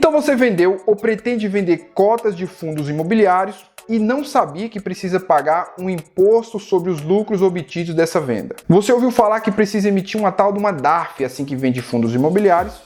Então você vendeu ou pretende vender cotas de fundos imobiliários e não sabia que precisa pagar um imposto sobre os lucros obtidos dessa venda. Você ouviu falar que precisa emitir uma tal de uma DARF assim que vende fundos imobiliários,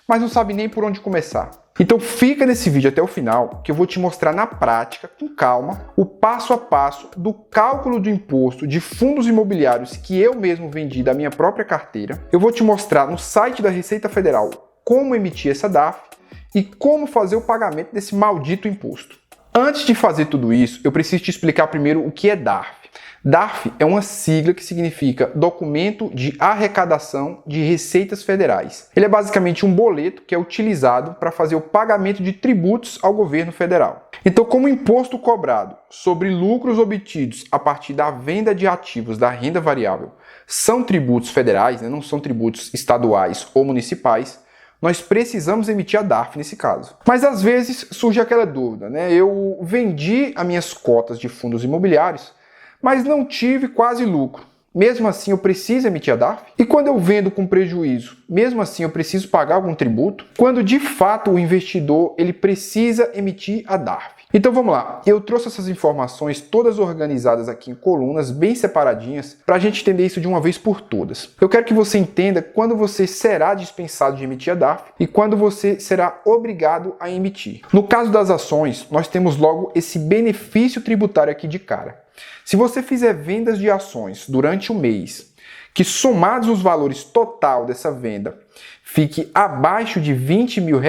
mas não sabe nem por onde começar. Então fica nesse vídeo até o final que eu vou te mostrar na prática, com calma, o passo a passo do cálculo do imposto de fundos imobiliários que eu mesmo vendi da minha própria carteira. Eu vou te mostrar no site da Receita Federal como emitir essa DARF e como fazer o pagamento desse maldito imposto. Antes de fazer tudo isso, eu preciso te explicar primeiro o que é DARF. DARF é uma sigla que significa Documento de Arrecadação de Receitas Federais. Ele é basicamente um boleto que é utilizado para fazer o pagamento de tributos ao governo federal. Então, como imposto cobrado sobre lucros obtidos a partir da venda de ativos da renda variável são tributos federais, não são tributos estaduais ou municipais, nós precisamos emitir a DARF nesse caso. Mas às vezes surge aquela dúvida, Eu vendi as minhas cotas de fundos imobiliários, mas não tive quase lucro. Mesmo assim eu preciso emitir a DARF? E quando eu vendo com prejuízo, mesmo assim eu preciso pagar algum tributo? Quando de fato o investidor ele precisa emitir a DARF? Então vamos lá, eu trouxe essas informações todas organizadas aqui em colunas bem separadinhas para a gente entender isso de uma vez por todas. Eu quero que você entenda quando você será dispensado de emitir a DARF e quando você será obrigado a emitir. No caso das ações, nós temos logo esse benefício tributário aqui de cara. Se você fizer vendas de ações durante o mês, que somados os valores total dessa venda fique abaixo de R$20 mil,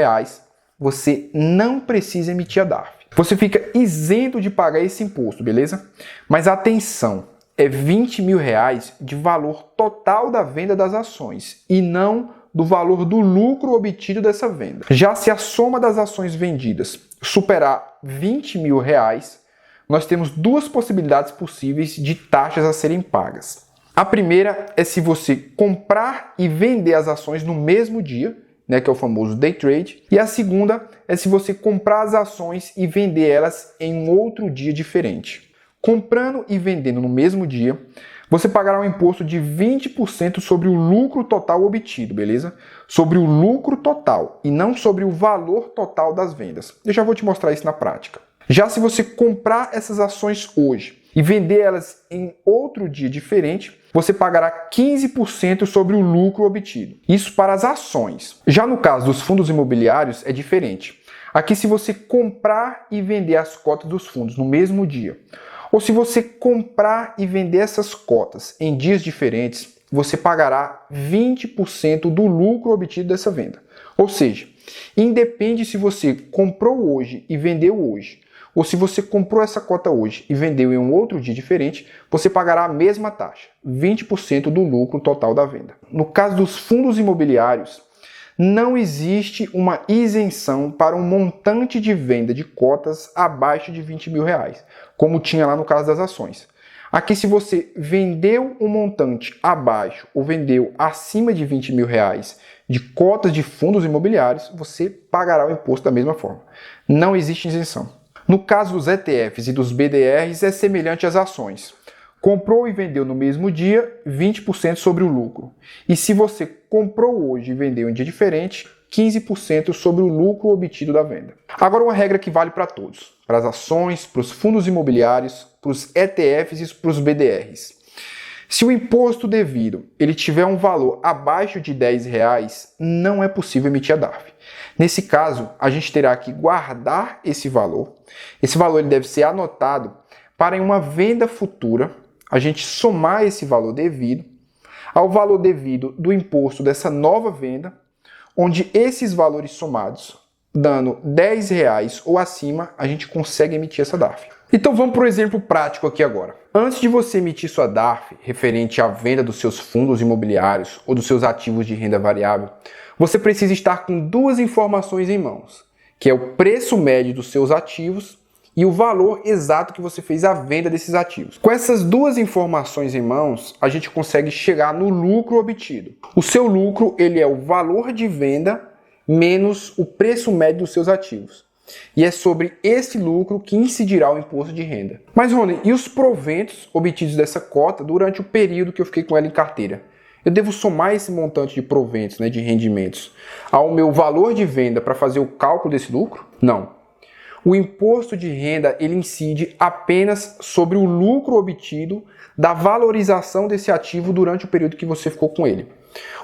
você não precisa emitir a DARF. Você fica isento de pagar esse imposto, beleza? Mas atenção, é R$20 mil de valor total da venda das ações e não do valor do lucro obtido dessa venda. Já se a soma das ações vendidas superar R$20 mil, nós temos duas possibilidades possíveis de taxas a serem pagas. A primeira é se você comprar e vender as ações no mesmo dia, que é o famoso day trade. E a segunda é se você comprar as ações e vender elas em um outro dia diferente. Comprando e vendendo no mesmo dia, você pagará um imposto de 20% sobre o lucro total obtido, beleza? Sobre o lucro total e não sobre o valor total das vendas. Eu já vou te mostrar isso na prática. Já se você comprar essas ações hoje e vender elas em outro dia diferente, você pagará 15% sobre o lucro obtido. Isso para as ações. Já no caso dos fundos imobiliários é diferente. Aqui se você comprar e vender as cotas dos fundos no mesmo dia, ou se você comprar e vender essas cotas em dias diferentes, você pagará 20% do lucro obtido dessa venda. Ou seja, independe se você comprou hoje e vendeu hoje, ou se você comprou essa cota hoje e vendeu em um outro dia diferente, você pagará a mesma taxa, 20% do lucro total da venda. No caso dos fundos imobiliários, não existe uma isenção para um montante de venda de cotas abaixo de R$20 mil, como tinha lá no caso das ações. Aqui, se você vendeu um montante abaixo ou vendeu acima de R$20 mil de cotas de fundos imobiliários, você pagará o imposto da mesma forma. Não existe isenção. No caso dos ETFs e dos BDRs, é semelhante às ações. Comprou e vendeu no mesmo dia, 20% sobre o lucro. E se você comprou hoje e vendeu em dia diferente, 15% sobre o lucro obtido da venda. Agora uma regra que vale para todos, para as ações, para os fundos imobiliários, para os ETFs e para os BDRs. Se o imposto devido ele tiver um valor abaixo de R$10, não é possível emitir a DARF. Nesse caso, a gente terá que guardar esse valor. Esse valor ele deve ser anotado para em uma venda futura, a gente somar esse valor devido ao valor devido do imposto dessa nova venda, onde esses valores somados, dando R$10 ou acima, a gente consegue emitir essa DARF. Então vamos para um exemplo prático aqui agora. Antes de você emitir sua DARF referente à venda dos seus fundos imobiliários ou dos seus ativos de renda variável, você precisa estar com duas informações em mãos, que é o preço médio dos seus ativos e o valor exato que você fez a venda desses ativos. Com essas duas informações em mãos, a gente consegue chegar no lucro obtido. O seu lucro ele é o valor de venda menos o preço médio dos seus ativos. E é sobre esse lucro que incidirá o imposto de renda. Mas, Rony, e os proventos obtidos dessa cota durante o período que eu fiquei com ela em carteira? Eu devo somar esse montante de proventos, né, de rendimentos, ao meu valor de venda para fazer o cálculo desse lucro? Não. O imposto de renda ele incide apenas sobre o lucro obtido da valorização desse ativo durante o período que você ficou com ele.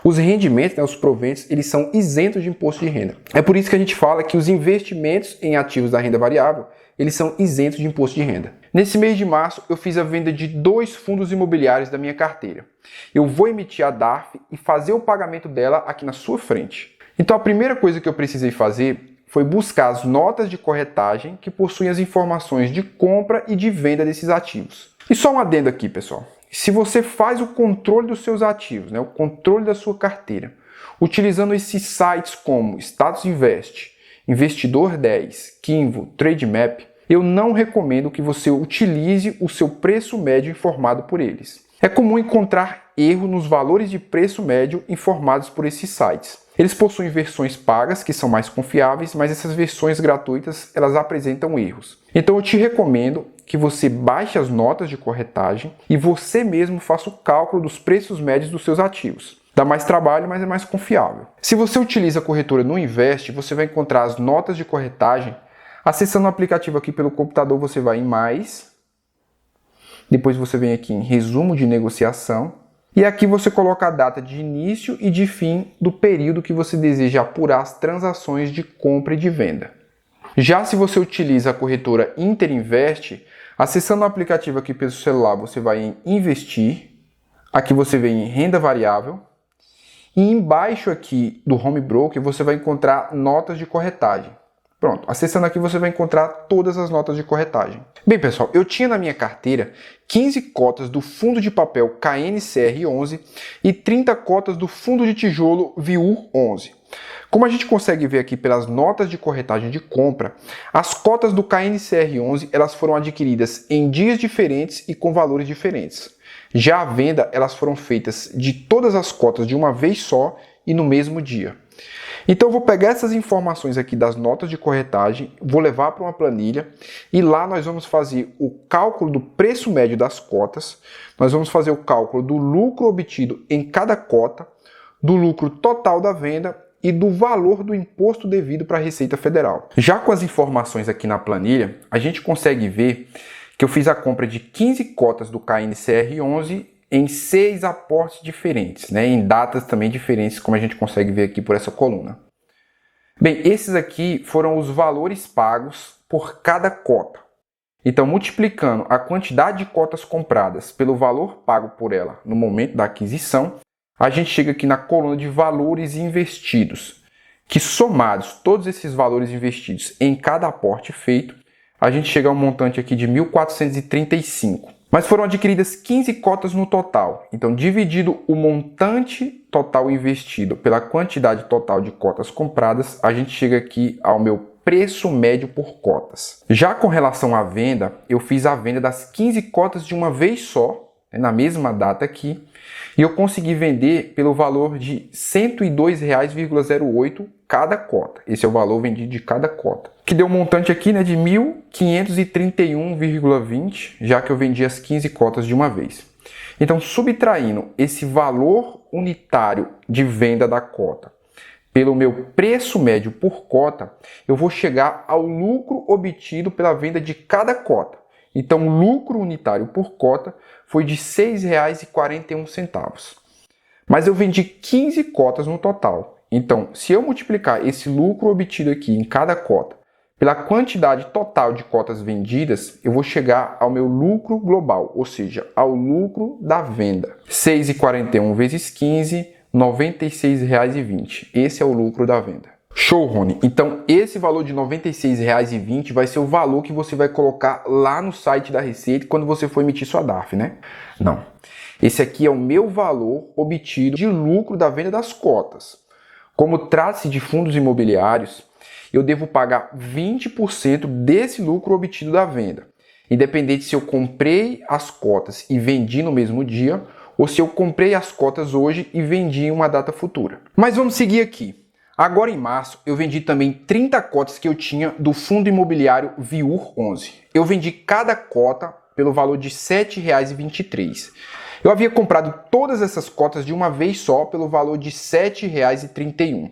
Os rendimentos, né, os proventos, eles são isentos de imposto de renda. É por isso que a gente fala que os investimentos em ativos da renda variável, eles são isentos de imposto de renda. Nesse mês de março, eu fiz a venda de 2 fundos imobiliários da minha carteira. Eu vou emitir a DARF e fazer o pagamento dela aqui na sua frente. Então a primeira coisa que eu precisei fazer foi buscar as notas de corretagem que possuem as informações de compra e de venda desses ativos. E só um adendo aqui, pessoal. Se você faz o controle dos seus ativos, né, o controle da sua carteira, utilizando esses sites como Status Invest, Investidor 10, Kinvo, Trademap, eu não recomendo que você utilize o seu preço médio informado por eles. É comum encontrar erro nos valores de preço médio informados por esses sites. Eles possuem versões pagas que são mais confiáveis, mas essas versões gratuitas elas apresentam erros. Então eu te recomendo que você baixe as notas de corretagem e você mesmo faça o cálculo dos preços médios dos seus ativos. Dá mais trabalho, mas é mais confiável. Se você utiliza a corretora no Invest, você vai encontrar as notas de corretagem. Acessando o aplicativo aqui pelo computador, você vai em Mais. Depois você vem aqui em Resumo de Negociação. E aqui você coloca a data de início e de fim do período que você deseja apurar as transações de compra e de venda. Já se você utiliza a corretora Interinvest, acessando o aplicativo aqui pelo celular, você vai em Investir. Aqui você vem em Renda Variável. E embaixo aqui do Home Broker você vai encontrar notas de corretagem. Pronto, acessando aqui você vai encontrar todas as notas de corretagem. Bem, pessoal, eu tinha na minha carteira 15 cotas do fundo de papel KNCR11 e 30 cotas do fundo de tijolo VIUR11. Como a gente consegue ver aqui pelas notas de corretagem de compra, as cotas do KNCR11 elas foram adquiridas em dias diferentes e com valores diferentes. Já a venda, elas foram feitas de todas as cotas de uma vez só e no mesmo dia. Então eu vou pegar essas informações aqui das notas de corretagem, vou levar para uma planilha e lá nós vamos fazer o cálculo do preço médio das cotas, nós vamos fazer o cálculo do lucro obtido em cada cota, do lucro total da venda e do valor do imposto devido para a Receita Federal. Já com as informações aqui na planilha, a gente consegue ver que eu fiz a compra de 15 cotas do KNCR11 em 6 aportes diferentes, né, em datas também diferentes, como a gente consegue ver aqui por essa coluna. Bem, esses aqui foram os valores pagos por cada cota. Então, multiplicando a quantidade de cotas compradas pelo valor pago por ela no momento da aquisição, a gente chega aqui na coluna de valores investidos, que somados todos esses valores investidos em cada aporte feito, a gente chega a um montante aqui de 1.435. Mas foram adquiridas 15 cotas no total. Então, dividido o montante total investido pela quantidade total de cotas compradas, a gente chega aqui ao meu preço médio por cotas. Já com relação à venda, eu fiz a venda das 15 cotas de uma vez só, na mesma data aqui, e eu consegui vender pelo valor de R$ 102,08 cada cota. Esse é o valor vendido de cada cota. Que deu um montante aqui, né, de R$ 1.531,20, já que eu vendi as 15 cotas de uma vez. Então, subtraindo esse valor unitário de venda da cota pelo meu preço médio por cota, eu vou chegar ao lucro obtido pela venda de cada cota. Então, o lucro unitário por cota foi de R$ 6,41. Mas eu vendi 15 cotas no total. Então, se eu multiplicar esse lucro obtido aqui em cada cota pela quantidade total de cotas vendidas, eu vou chegar ao meu lucro global, ou seja, ao lucro da venda. 6,41 vezes 15, R$ 96,20. Esse é o lucro da venda. Show, Rony. Então, esse valor de R$ 96,20 vai ser o valor que você vai colocar lá no site da Receita quando você for emitir sua DARF, né? Não. Esse aqui é o meu valor obtido de lucro da venda das cotas. Como trata-se de fundos imobiliários, eu devo pagar 20% desse lucro obtido da venda, independente se eu comprei as cotas e vendi no mesmo dia, ou se eu comprei as cotas hoje e vendi em uma data futura. Mas vamos seguir aqui. Agora em março, eu vendi também 30 cotas que eu tinha do fundo imobiliário VIUR11. Eu vendi cada cota pelo valor de R$ 7,23. Eu havia comprado todas essas cotas de uma vez só pelo valor de R$ 7,31.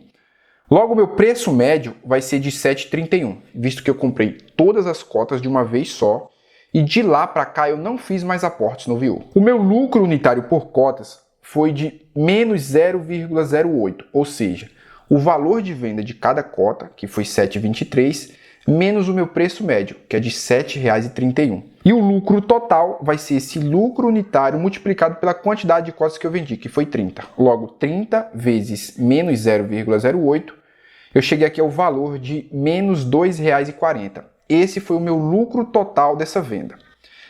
Logo, meu preço médio vai ser de R$ 7,31, visto que eu comprei todas as cotas de uma vez só e de lá para cá eu não fiz mais aportes no VIU. O meu lucro unitário por cotas foi de menos 0,08, ou seja, o valor de venda de cada cota, que foi R$ 7,23, menos o meu preço médio, que é de R$ 7,31. E o lucro total vai ser esse lucro unitário multiplicado pela quantidade de cotas que eu vendi, que foi 30. Logo, 30 vezes menos 0,08, eu cheguei aqui ao valor de menos R$ 2,40. Esse foi o meu lucro total dessa venda.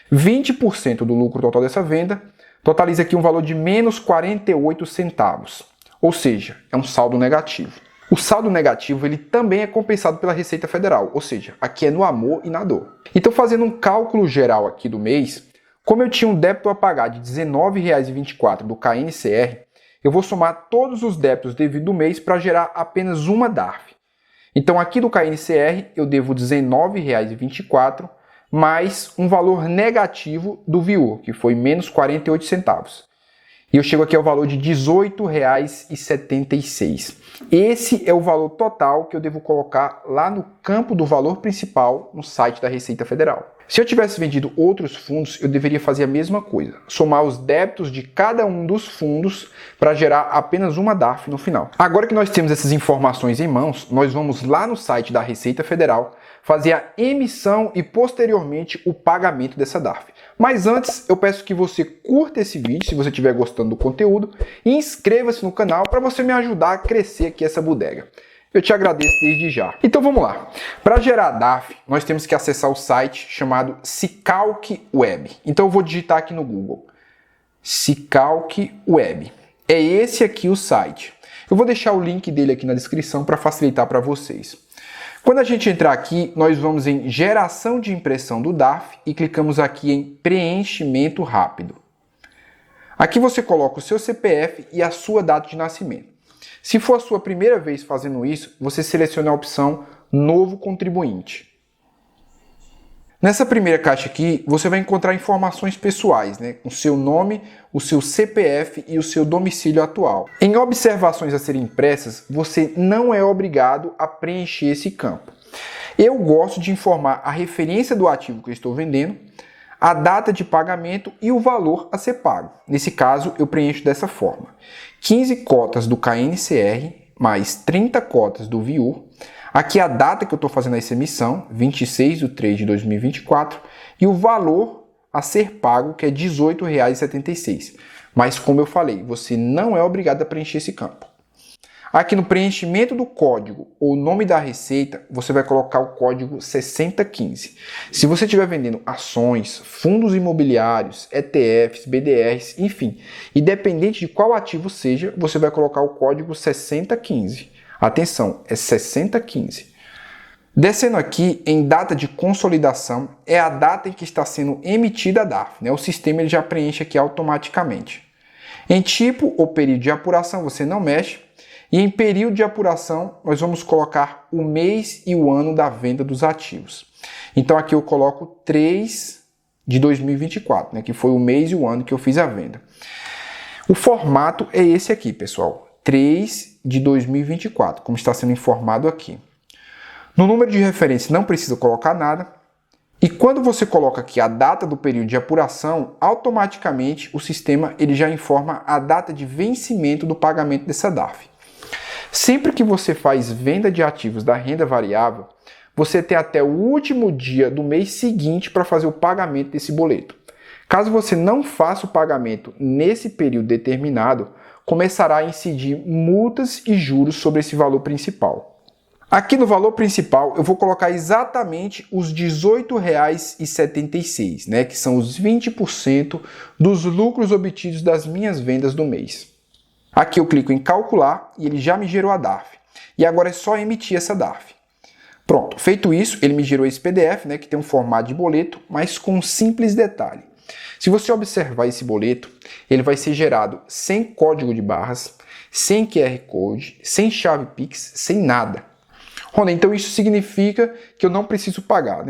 20% do lucro total dessa venda totaliza aqui um valor de menos 48 centavos. Ou seja, é um saldo negativo. O saldo negativo ele também é compensado pela Receita Federal, ou seja, aqui é no amor e na dor. Então, fazendo um cálculo geral aqui do mês, como eu tinha um débito a pagar de R$ 19,24 do KNCR, eu vou somar todos os débitos devido do mês para gerar apenas uma DARF. Então, aqui do KNCR, eu devo R$ 19,24 mais um valor negativo do VIU, que foi menos 48 centavos. E eu chego aqui ao valor de R$ 18,76. Esse é o valor total que eu devo colocar lá no campo do valor principal no site da Receita Federal. Se eu tivesse vendido outros fundos, eu deveria fazer a mesma coisa, somar os débitos de cada um dos fundos para gerar apenas uma DARF no final. Agora que nós temos essas informações em mãos, nós vamos lá no site da Receita Federal fazer a emissão e posteriormente o pagamento dessa DARF. Mas antes, eu peço que você curta esse vídeo, se você estiver gostando do conteúdo, e inscreva-se no canal para você me ajudar a crescer aqui essa bodega. Eu te agradeço desde já. Então vamos lá. Para gerar a DARF, nós temos que acessar o site chamado Sicalc Web. Então eu vou digitar aqui no Google. Sicalc Web. É esse aqui o site. Eu vou deixar o link dele aqui na descrição para facilitar para vocês. Quando a gente entrar aqui, nós vamos em Geração de Impressão do DARF e clicamos aqui em Preenchimento Rápido. Aqui você coloca o seu CPF e a sua data de nascimento. Se for a sua primeira vez fazendo isso, você seleciona a opção Novo Contribuinte. Nessa primeira caixa aqui, você vai encontrar informações pessoais, o seu nome, o seu CPF e o seu domicílio atual. Em observações a serem impressas, você não é obrigado a preencher esse campo. Eu gosto de informar a referência do ativo que eu estou vendendo, a data de pagamento e o valor a ser pago. Nesse caso, eu preencho dessa forma. 15 cotas do KNCR mais 30 cotas do VIU. Aqui a data que eu estou fazendo essa emissão, 26/3/2024, e o valor a ser pago, que é R$ 18,76. Mas como eu falei, você não é obrigado a preencher esse campo. Aqui no preenchimento do código ou nome da receita, você vai colocar o código 6015. Se você estiver vendendo ações, fundos imobiliários, ETFs, BDRs, enfim, independente de qual ativo seja, você vai colocar o código 6015. Atenção, é 6015. Descendo aqui em data de consolidação, é a data em que está sendo emitida a DARF. O sistema ele já preenche aqui automaticamente. Em tipo ou período de apuração, você não mexe. E em período de apuração, nós vamos colocar o mês e o ano da venda dos ativos. Então aqui eu coloco 3 de 2024, que foi o mês e o ano que eu fiz a venda. O formato é esse aqui, pessoal. 3 de 2024, como está sendo informado aqui. No número de referência não precisa colocar nada. E quando você coloca aqui a data do período de apuração, automaticamente o sistema ele já informa a data de vencimento do pagamento dessa DARF. Sempre que você faz venda de ativos da renda variável, você tem até o último dia do mês seguinte para fazer o pagamento desse boleto. Caso você não faça o pagamento nesse período determinado, começará a incidir multas e juros sobre esse valor principal. Aqui no valor principal eu vou colocar exatamente os R$ 18,76, que são os 20% dos lucros obtidos das minhas vendas do mês. Aqui eu clico em calcular e ele já me gerou a DARF. E agora é só emitir essa DARF. Pronto, feito isso, ele me gerou esse PDF, que tem um formato de boleto, mas com um simples detalhe. Se você observar esse boleto, ele vai ser gerado sem código de barras, sem QR Code, sem chave Pix, sem nada. Ronda, então isso significa que eu não preciso pagar,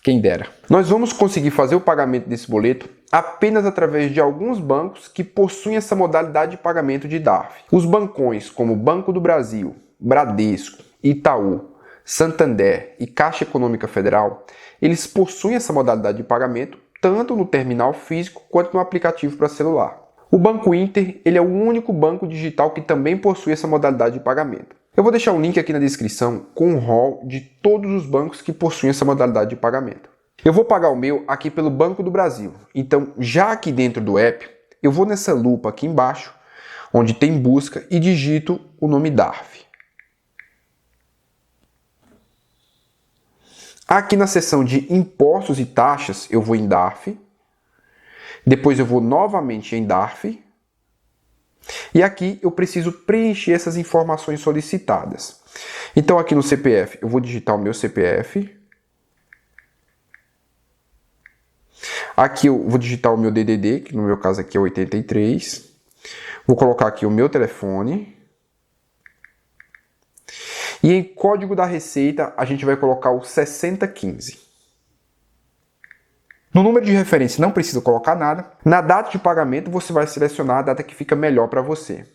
Quem dera. Nós vamos conseguir fazer o pagamento desse boleto apenas através de alguns bancos que possuem essa modalidade de pagamento de DARF. Os bancões como Banco do Brasil, Bradesco, Itaú, Santander e Caixa Econômica Federal, eles possuem essa modalidade de pagamento tanto no terminal físico quanto no aplicativo para celular. O Banco Inter, ele é o único banco digital que também possui essa modalidade de pagamento. Eu vou deixar um link aqui na descrição com um rol de todos os bancos que possuem essa modalidade de pagamento. Eu vou pagar o meu aqui pelo Banco do Brasil. Então, já aqui dentro do app, eu vou nessa lupa aqui embaixo, onde tem busca, e digito o nome DARF. Aqui na seção de impostos e taxas, eu vou em DARF. Depois eu vou novamente em DARF. E aqui eu preciso preencher essas informações solicitadas. Então aqui no CPF, eu vou digitar o meu CPF. Aqui eu vou digitar o meu DDD, que no meu caso aqui é 83. Vou colocar aqui o meu telefone. E em código da receita, a gente vai colocar o 6015. No número de referência não precisa colocar nada. Na data de pagamento, você vai selecionar a data que fica melhor para você.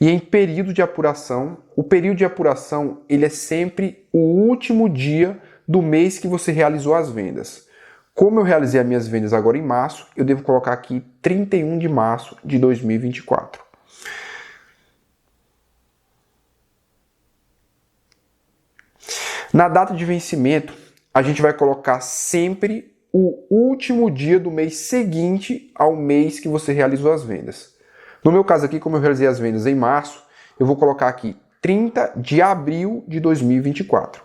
E em período de apuração, o período de apuração ele é sempre o último dia do mês que você realizou as vendas. Como eu realizei as minhas vendas agora em março, eu devo colocar aqui 31 de março de 2024. Na data de vencimento, a gente vai colocar sempre o último dia do mês seguinte ao mês que você realizou as vendas. No meu caso aqui, como eu realizei as vendas em março, eu vou colocar aqui 30 de abril de 2024.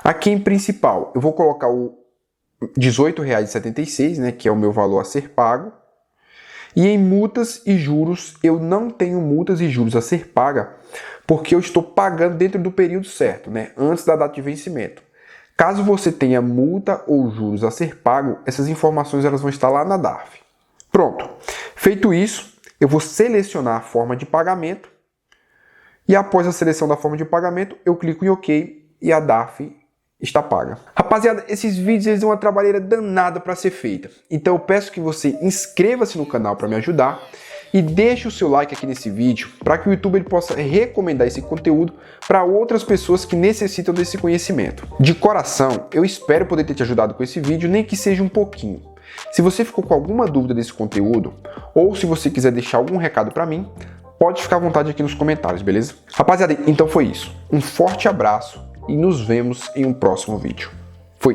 Aqui em principal, eu vou colocar o R$ 18,76, né, que é o meu valor a ser pago. E em multas e juros, eu não tenho multas e juros a ser paga, porque eu estou pagando dentro do período certo, né, antes da data de vencimento. Caso você tenha multa ou juros a ser pago, essas informações elas vão estar lá na DARF. Pronto. Feito isso, eu vou selecionar a forma de pagamento. E após a seleção da forma de pagamento, eu clico em OK e a DARF está paga. Rapaziada, esses vídeos eles dão uma trabalheira danada para ser feita. Então eu peço que você inscreva-se no canal para me ajudar e deixe o seu like aqui nesse vídeo para que o YouTube ele possa recomendar esse conteúdo para outras pessoas que necessitam desse conhecimento. De coração, eu espero poder ter te ajudado com esse vídeo, nem que seja um pouquinho. Se você ficou com alguma dúvida desse conteúdo ou se você quiser deixar algum recado para mim, pode ficar à vontade aqui nos comentários, beleza? Rapaziada, então foi isso. Um forte abraço e nos vemos em um próximo vídeo. Fui!